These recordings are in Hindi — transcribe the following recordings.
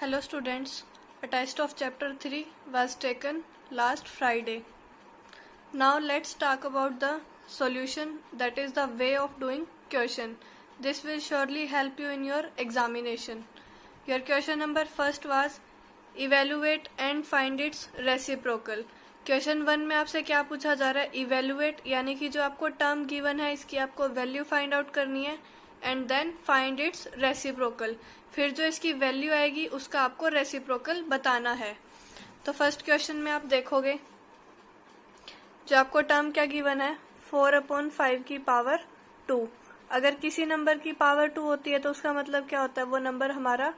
Hello students, a test of chapter 3 was taken last Friday. Now let's talk about the solution, that is the way of doing question. This will surely help you in your examination. Your question number first was evaluate and find its reciprocal. Question 1 में आपसे क्या पूछा जा रहा है, इवेल्युएट यानी कि जो आपको टर्म गिवन है इसकी आपको वैल्यू फाइंड आउट करनी है and then find its reciprocal, फिर जो इसकी वैल्यू आएगी उसका आपको रेसिप्रोकल बताना है। तो फर्स्ट क्वेश्चन में आप देखोगे जो आपको टर्म क्या गिवन है 4/5 की पावर 2। अगर किसी नंबर की पावर 2 होती है तो उसका मतलब क्या होता है, वो नंबर हमारा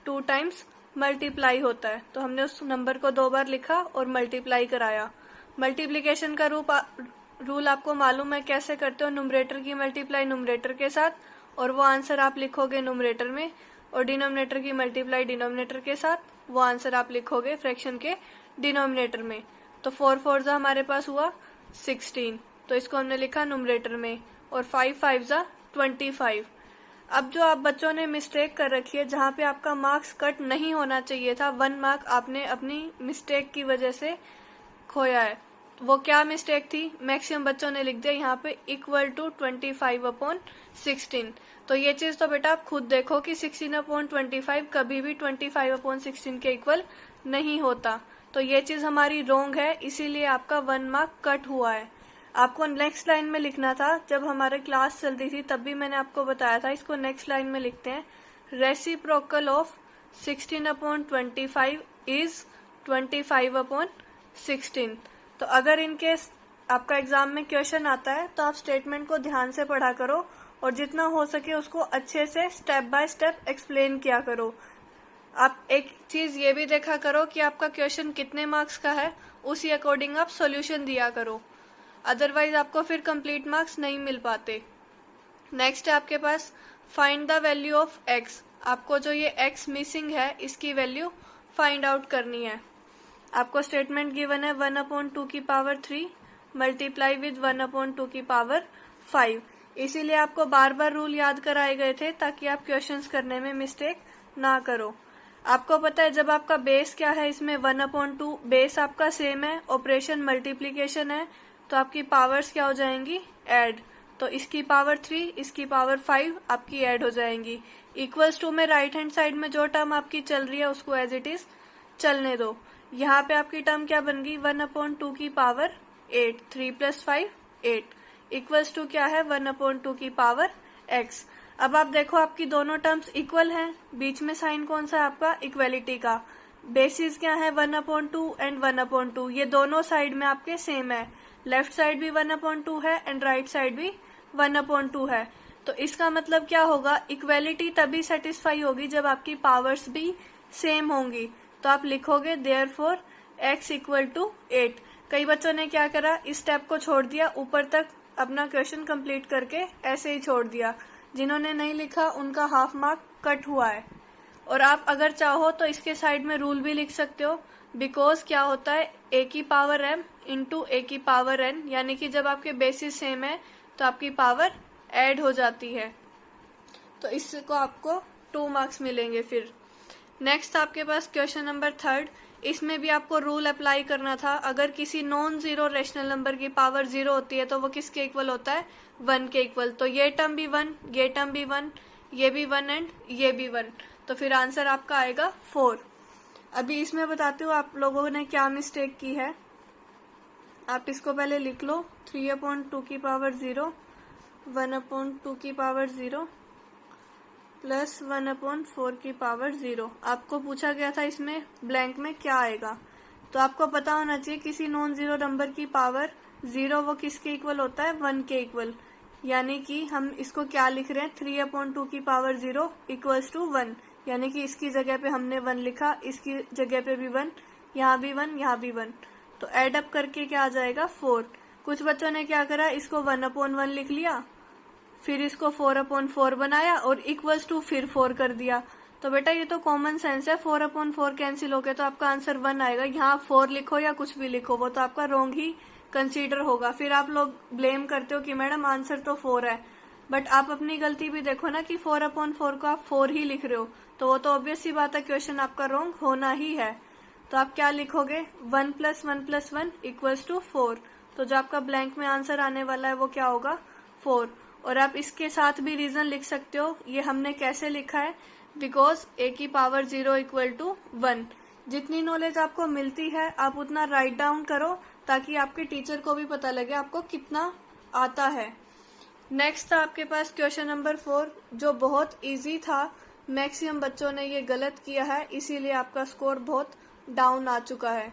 2 टाइम्स मल्टीप्लाई होता है। तो हमने उस नंबर को 2 बार लिखा और मल्टीप्लाई कराया। मल्टीप्लिकेशन का रूल आपको मालूम है कैसे करते हो, न्यूमरेटर की मल्टीप्लाई न्यूमरेटर के साथ और वो आंसर आप लिखोगे न्यूमरेटर में, और डिनोमिनेटर की मल्टीप्लाई डिनोमिनेटर के साथ वो आंसर आप लिखोगे फ्रैक्शन के डिनोमिनेटर में। तो 4 4 हमारे पास हुआ 16, तो इसको हमने लिखा न्यूमरेटर में, और 5 5 25। अब जो आप बच्चों ने मिस्टेक कर रखी है, जहाँ पे आपका मार्क्स कट नहीं होना चाहिए था, 1 मार्क आपने अपनी मिस्टेक की वजह से खोया है। वो क्या मिस्टेक थी, मैक्सिमम बच्चों ने लिख दिया यहाँ पे इक्वल टू 25/16। तो ये चीज तो बेटा आप खुद देखो कि 16/25 कभी भी 25/16 के इक्वल नहीं होता। तो ये चीज हमारी रोंग है, इसीलिए आपका 1 मार्क कट हुआ है। आपको नेक्स्ट लाइन में लिखना था, जब हमारे क्लास चलती थी तब भी मैंने आपको बताया था, इसको नेक्स्ट लाइन में लिखते हैं, रेसिप्रोकल ऑफ 16/25 इज 25/16। तो अगर इनकेस आपका एग्जाम में क्वेश्चन आता है तो आप स्टेटमेंट को ध्यान से पढ़ा करो और जितना हो सके उसको अच्छे से स्टेप बाय स्टेप एक्सप्लेन किया करो। आप एक चीज ये भी देखा करो कि आपका क्वेश्चन कितने मार्क्स का है, उसी अकॉर्डिंग आप सॉल्यूशन दिया करो, अदरवाइज आपको फिर कंप्लीट मार्क्स नहीं मिल पाते। नेक्स्ट है आपके पास find the value of X. आपको जो ये एक्स मिसिंग है इसकी वैल्यू फाइंड आउट करनी है। आपको स्टेटमेंट गिवन है 1/2 की पावर 3 मल्टीप्लाई विद 1/2 की पावर 5। इसीलिए आपको बार बार रूल याद कराए गए थे ताकि आप क्वेश्चंस करने में मिस्टेक ना करो। आपको पता है जब आपका बेस क्या है, इसमें 1/2 बेस आपका सेम है, ऑपरेशन मल्टीप्लीकेशन है, तो आपकी पावर्स क्या हो जाएंगी, ऐड। तो इसकी पावर 3 इसकी पावर 5 आपकी ऐड हो जाएंगी। इक्वल्स टू में राइट हैंड साइड में जो टर्म आपकी चल रही है उसको एज इट इज चलने दो। यहाँ पे आपकी टर्म क्या बन गई 1/2 की पावर 8, 3 + 5 8 इक्वल्स टू क्या है 1/2 की पावर x। अब आप देखो आपकी दोनों टर्म्स इक्वल हैं, बीच में साइन कौन सा है आपका, इक्वेलिटी का। बेसिस क्या है 1/2 एंड 1/2, ये दोनों साइड में आपके सेम है, लेफ्ट साइड भी 1/2 है एंड राइट साइड भी 1/2 है। तो इसका मतलब क्या होगा, इक्वेलिटी तभी सेटिस्फाई होगी जब आपकी पावर्स भी सेम होंगी। तो आप लिखोगे देयरफॉर x = 8। कई बच्चों ने क्या करा, इस स्टेप को छोड़ दिया, ऊपर तक अपना क्वेश्चन कंप्लीट करके ऐसे ही छोड़ दिया। जिन्होंने नहीं लिखा उनका हाफ मार्क कट हुआ है। और आप अगर चाहो तो इसके साइड में रूल भी लिख सकते हो, बिकॉज क्या होता है a की पावर m इंटू a की पावर n, यानी कि जब आपके बेसिस सेम है तो आपकी पावर ऐड हो जाती है। तो इसको आपको 2 मार्क्स मिलेंगे। फिर नेक्स्ट आपके पास क्वेश्चन नंबर 3, इसमें भी आपको रूल अप्लाई करना था। अगर किसी नॉन जीरो रेशनल नंबर की पावर 0 होती है तो वो किसके इक्वल होता है, 1 के इक्वल। तो ये टर्म भी 1, ये टर्म भी 1, ये भी 1 एंड ये भी 1, तो फिर आंसर आपका आएगा 4। अभी इसमें बताती हूँ आप लोगों ने क्या मिस्टेक की है। आप इसको पहले लिख लो, 3/2 की पावर 0, 1/2 की पावर 0 प्लस 1/4 की पावर 0। आपको पूछा गया था इसमें ब्लैंक में क्या आएगा, तो आपको पता होना चाहिए किसी नॉन जीरो नंबर की पावर 0 वो किसके इक्वल होता है, 1 के इक्वल। यानी कि हम इसको क्या लिख रहे हैं, 3/2 की पावर 0 इक्वल्स टू 1, यानी कि इसकी जगह पे हमने 1 लिखा, इसकी जगह पे भी 1, यहाँ भी 1, यहाँ भी 1, तो एड अप करके क्या आ जाएगा 4। कुछ बच्चों ने क्या करा, इसको 1/1 लिख लिया, फिर इसको 4/4 बनाया और इक्वल्स टू फिर 4 कर दिया। तो बेटा ये तो कॉमन सेंस है, 4/4 कैंसिल हो गया तो आपका आंसर 1 आएगा। यहाँ 4 लिखो या कुछ भी लिखो वो तो आपका रॉन्ग ही कंसीडर होगा। फिर आप लोग ब्लेम करते हो कि मैडम आंसर तो 4 है, बट आप अपनी गलती भी देखो ना कि 4/4 को आप 4 ही लिख रहे हो, तो वो तो ऑब्वियस सी बात है, क्वेश्चन आपका रॉन्ग होना ही है। तो आप क्या लिखोगे, 1 + 1 + 1 = 4। तो जो आपका ब्लैंक में आंसर आने वाला है वो क्या होगा, 4। और आप इसके साथ भी रीजन लिख सकते हो। ये हमने कैसे लिखा है, बिकॉज a⁻0 = 1। जितनी नॉलेज आपको मिलती है आप उतना राइट डाउन करो, ताकि आपके टीचर को भी पता लगे आपको कितना आता है। नेक्स्ट था आपके पास क्वेश्चन नंबर 4, जो बहुत इजी था। मैक्सिमम बच्चों ने ये गलत किया है, इसीलिए आपका स्कोर बहुत डाउन आ चुका है।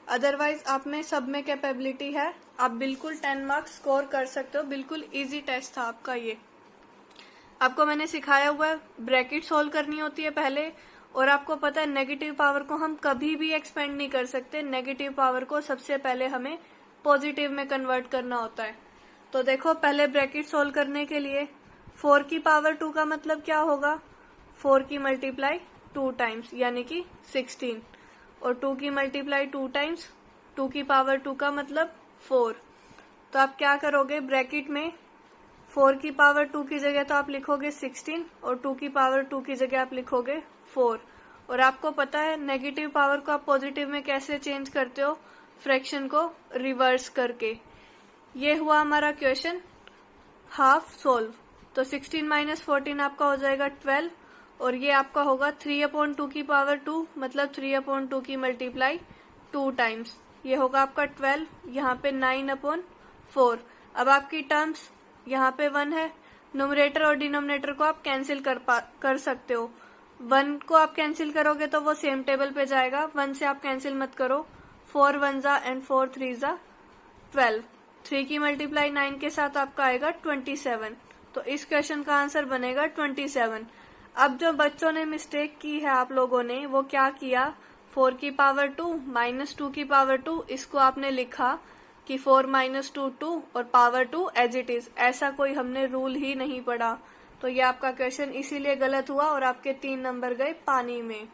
अदरवाइज आप में सब में कैपेबिलिटी है, आप बिल्कुल 10 मार्क्स स्कोर कर सकते हो। बिल्कुल इजी टेस्ट था आपका ये। आपको मैंने सिखाया हुआ है, ब्रैकेट सोल्व करनी होती है पहले, और आपको पता है नेगेटिव पावर को हम कभी भी एक्सपेंड नहीं कर सकते। नेगेटिव पावर को सबसे पहले हमें पॉजिटिव में कन्वर्ट करना होता है। तो देखो, पहले ब्रैकेट सोल्व करने के लिए 4 की पावर 2 का मतलब क्या होगा, 4 की मल्टीप्लाई 2 टाइम्स यानी कि 16, और 2 की मल्टीप्लाई 2 टाइम्स 2 की पावर 2 का मतलब 4। तो आप क्या करोगे, ब्रैकेट में 4 की पावर 2 की जगह तो आप लिखोगे 16, और 2 की पावर 2 की जगह आप लिखोगे 4। और आपको पता है नेगेटिव पावर को आप पॉजिटिव में कैसे चेंज करते हो, फ्रैक्शन को रिवर्स करके। ये हुआ हमारा क्वेश्चन हाफ सोल्व। तो 16 - 14 आपका हो जाएगा 12, और ये आपका होगा 3/2 की पावर 2 मतलब 3/2 की मल्टीप्लाई 2 टाइम्स। ये होगा आपका 12, यहाँ पे 9/4। अब आपकी टर्म्स यहाँ पे 1 है, न्यूमरेटर और डिनोमिनेटर को आप कैंसिल कर सकते हो। 1 को आप कैंसिल करोगे तो वो सेम टेबल पे जाएगा, 1 से आप कैंसिल मत करो। 4 1 एंड 4 3 12। 3 की मल्टीप्लाई 9 के साथ आपका आएगा 27। तो इस क्वेश्चन का आंसर बनेगा 27। अब जो बच्चों ने मिस्टेक की है आप लोगों ने, वो क्या किया, 4 की पावर 2 - 2 की पावर 2, इसको आपने लिखा कि 4 - 2 2 और पावर 2 एज इट इज। ऐसा कोई हमने रूल ही नहीं पढ़ा। तो ये आपका क्वेश्चन इसीलिए गलत हुआ और आपके 3 नंबर गए पानी में।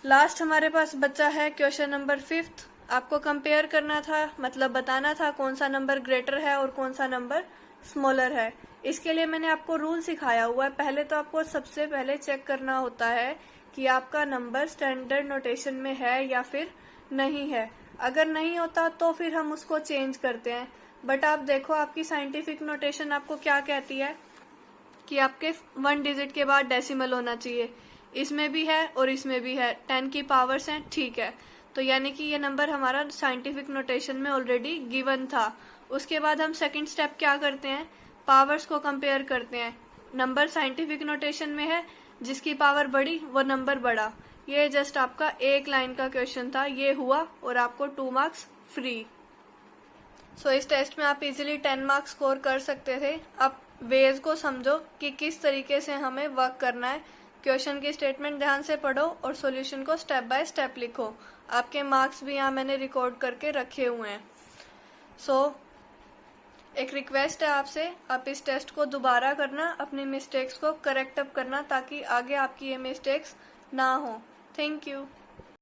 लास्ट हमारे पास बचा है क्वेश्चन नंबर 5। आपको कंपेयर करना था, मतलब बताना था कौन सा नंबर ग्रेटर है और कौन सा नंबर स्मॉलर है। इसके लिए मैंने आपको रूल सिखाया हुआ है। पहले तो आपको सबसे पहले चेक करना होता है कि आपका नंबर स्टैंडर्ड नोटेशन में है या फिर नहीं है। अगर नहीं होता तो फिर हम उसको चेंज करते हैं। बट आप देखो, आपकी साइंटिफिक नोटेशन आपको क्या कहती है कि आपके 1 डिजिट के बाद डेसिमल होना चाहिए। इसमें भी है और इसमें भी है, 10 की पावर्स हैं, ठीक है। तो यानी कि ये नंबर हमारा साइंटिफिक नोटेशन में ऑलरेडी गिवन था। उसके बाद हम सेकंड स्टेप क्या करते हैं, पावर्स को कंपेयर करते हैं। नंबर साइंटिफिक नोटेशन में है, जिसकी पावर बड़ी वो नंबर बड़ा। ये जस्ट आपका एक लाइन का क्वेश्चन था, ये हुआ और आपको 2 मार्क्स फ्री। सो इस टेस्ट में आप इजीली 10 मार्क्स स्कोर कर सकते थे। अब वेज को समझो कि किस तरीके से हमें वर्क करना है। क्वेश्चन की स्टेटमेंट ध्यान से पढ़ो और सॉल्यूशन को स्टेप बाय स्टेप लिखो। आपके मार्क्स भी यहाँ मैंने रिकॉर्ड करके रखे हुए हैं। सो एक रिक्वेस्ट है आपसे, आप इस टेस्ट को दोबारा करना, अपनी मिस्टेक्स को करेक्ट अप करना, ताकि आगे आपकी ये मिस्टेक्स ना हो। Thank you.